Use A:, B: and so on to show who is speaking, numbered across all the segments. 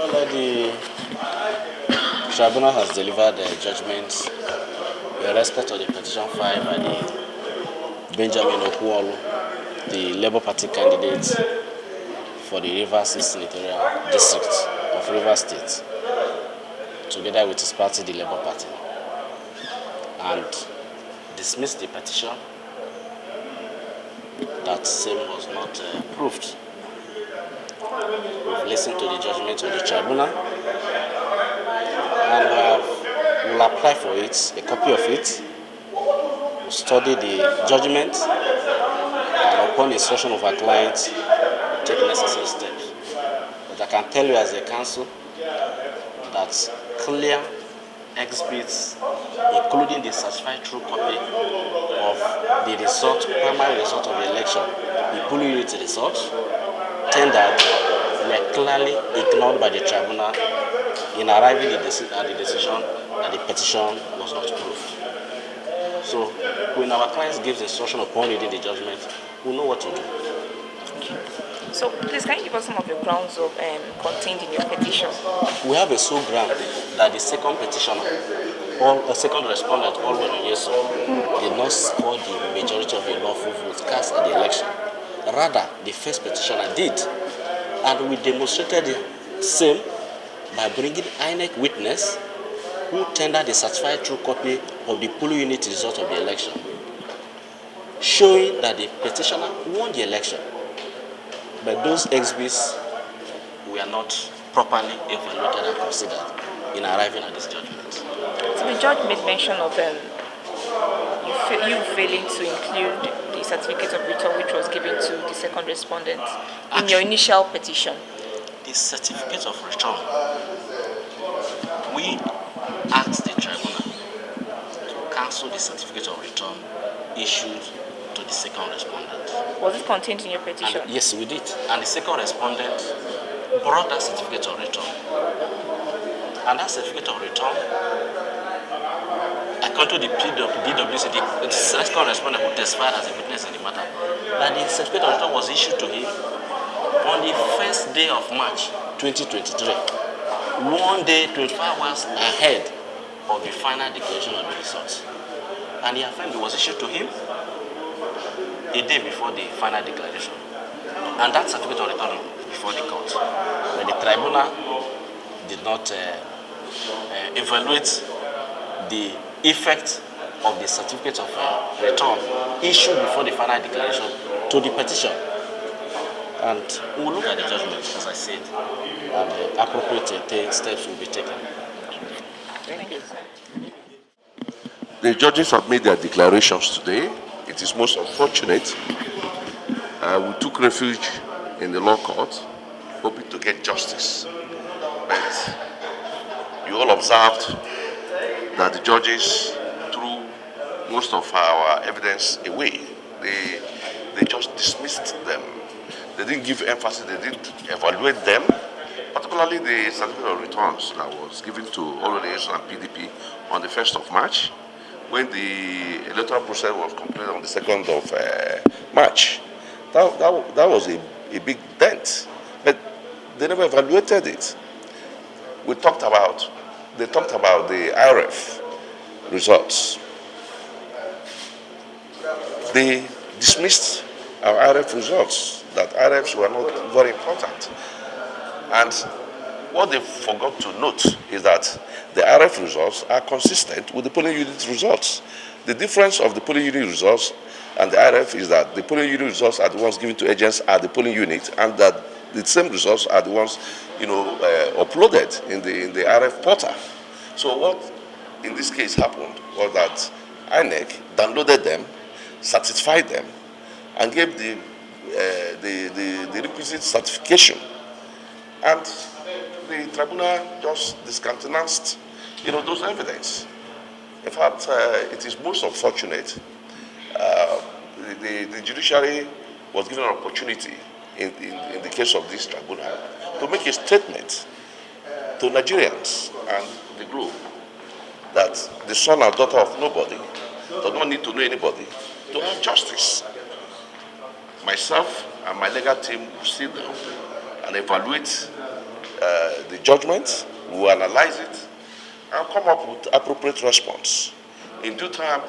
A: The Tribunal has delivered judgments in respect of the petition filed by the Benjamin Okuolu, the Labour Party candidate for the Rivers Senatorial District of Rivers State, together with his party, the Labour Party, and dismissed the petition that same was not proved. We've listened to the judgment of the tribunal and we'll apply for it, a copy of it. We'll study the judgment and upon instruction of our client, take necessary steps. But I can tell you as a counsel that clear exhibits, including the certified true copy of the result, primary result of the election, the polling unit result, tendered, were clearly ignored by the tribunal in arriving at the decision that the petition was not proved. So when our clients gives instruction upon reading the judgment, we know what to do.
B: So please, can you give us some of the grounds of contained in your petition?
A: We have a sole ground that the second petitioner, second respondent, did not score the majority of the lawful votes cast at the election. Rather, the first petitioner did. And we demonstrated the same by bringing INEC witness who tendered the certified true copy of the polling unit result of the election, showing that the petitioner won the election. But those exhibits were not properly evaluated and considered in arriving at this judgment.
B: So the judge made mention of you failing to include the certificate of return which was given to the second respondent in your initial petition.
A: The certificate of return, we asked the tribunal to cancel the certificate of return issued to the second respondent.
B: Was it contained in your petition?
A: Yes, we did. And the second respondent brought that certificate of return. And that certificate of return, according to the DWC, the second respondent who testified as a witness in the matter, that the certificate of return was issued to him on the first day of March 2023, 1 day, 24 hours ahead of the final declaration of the results. And he affirmed it was issued to him a day before the final declaration. And that certificate of return before the court. But the tribunal did not evaluate the effect of the certificate of return issued before the final declaration to the petition. And we will look at the judgment, as I said, and the appropriate steps will be taken.
B: Thank you.
C: The judges have made their declarations today. It is most unfortunate. We took refuge in the law court, hoping to get justice. But you all observed that the judges threw most of our evidence away. They just dismissed them. They didn't give emphasis, they didn't evaluate them, particularly the certificate of returns that was given to Ololese and PDP on the 1st of March, when the electoral process was completed on the 2nd of March. That was a big dent, but they never evaluated it. They talked about the IRF results. They dismissed our IRF results, that IRFs were not very important. And what they forgot to note is that the IRF results are consistent with the polling unit results. The difference of the polling unit results and the IRF is that the polling unit results are the ones given to agents at the polling unit, and that the same results are the ones, uploaded in the IRF portal. So what in this case happened was that INEC downloaded them, certified them, and gave the requisite certification. And the tribunal just discountenanced, those evidence. In fact, it is most unfortunate. The judiciary was given an opportunity in the case of this tribunal to make a statement to Nigerians and the globe that the son and daughter of nobody does not need to know anybody to have justice. Myself and my legal team will sit down and evaluate the judgment, we will analyze it, and come up with appropriate response. In due time,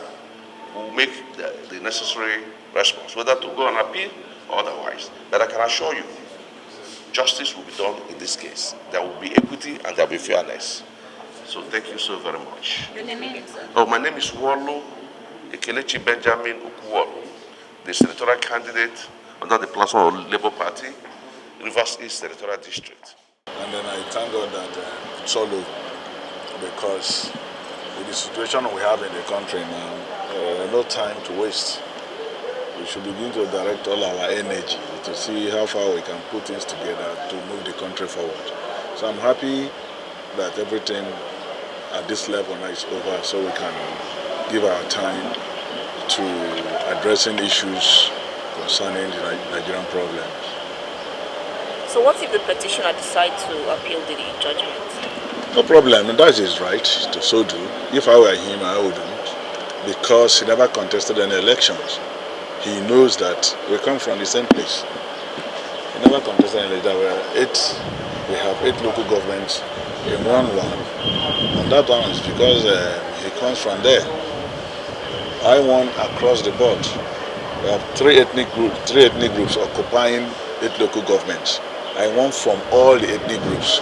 C: we will make the necessary response, whether to go on appeal or otherwise. But I can assure you, justice will be done in this case. There will be equity and there will be fairness. So thank you so very much.
B: Your name again, sir?
C: Oh, my name is Wolo Ekelechi Benjamin Okuwolo, the senatorial candidate under the platform of Labour Party, Rivers East Senatorial District.
D: And then I thank God that it's all over, because with the situation we have in the country now, no time to waste. We should begin to direct all our energy to see how far we can put things together to move the country forward. So I'm happy that everything at this level now is over, so we can give our time to addressing issues concerning the Nigerian problems.
B: So what if the petitioner decides to appeal the judgment?
D: No problem, that is his right to so do. If I were him, I wouldn't, because he never contested any elections. He knows that we come from the same place. He never contested any election. We have 8 local governments in one, and that one is because he comes from there. I won across the board. We have three ethnic groups occupying 8 local governments. I won from all the ethnic groups,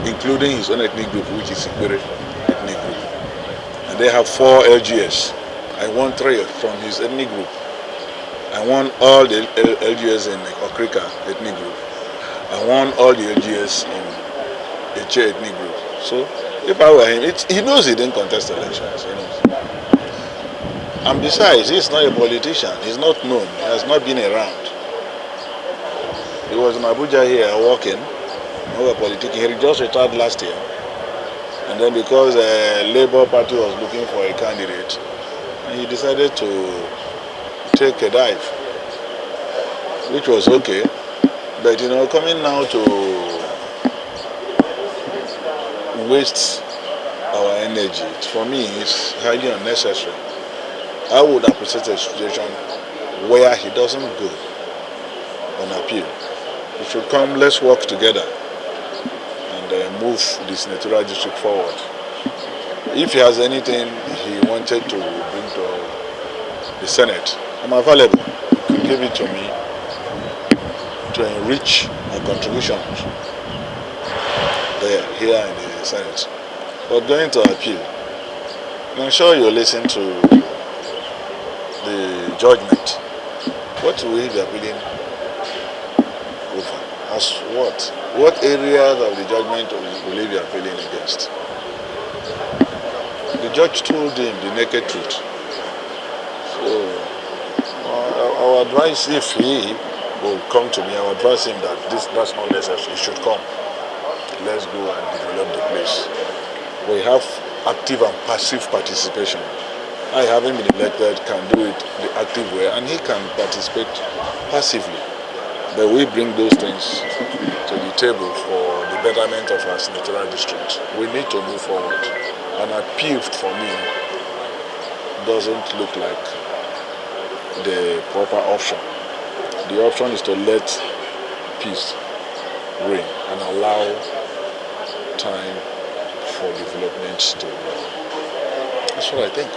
D: including his own ethnic group, which is Ikwere ethnic group. And they have 4 LGS. I won 3 from his ethnic group. I won all the LGS in Okrika ethnic group. I won all the LGS in Eche ethnic group. So if I were him, he knows he didn't contest elections. He knows. And besides, he's not a politician. He's not known. He has not been around. He was in Abuja here working. No politicking. He just retired last year. And then because Labour Party was looking for a candidate, he decided to take a dive, which was okay. But coming now to waste our energy, for me, it's highly unnecessary. I would appreciate a situation where he doesn't go on appeal. He should come, let's work together and move the senatorial district forward. If he has anything he wanted to bring to the Senate, I'm available. You can give it to me to enrich my contributions here in the Senate. But going to appeal, I'm sure you listen to the judgment. What will he be appealing over? As what? What areas of the judgment will he be appealing against? The judge told him the naked truth. So our advice, if he will come to me, I will advise him that that's not necessary. He should come. Let's go and develop the place. We have active and passive participation. I, having been elected, can do it the active way, and he can participate passively. But we bring those things to the table for the betterment of our senatorial district. We need to move forward. An appeal, for me, doesn't look like the proper option. The option is to let peace reign and allow time for development to grow. That's what I think.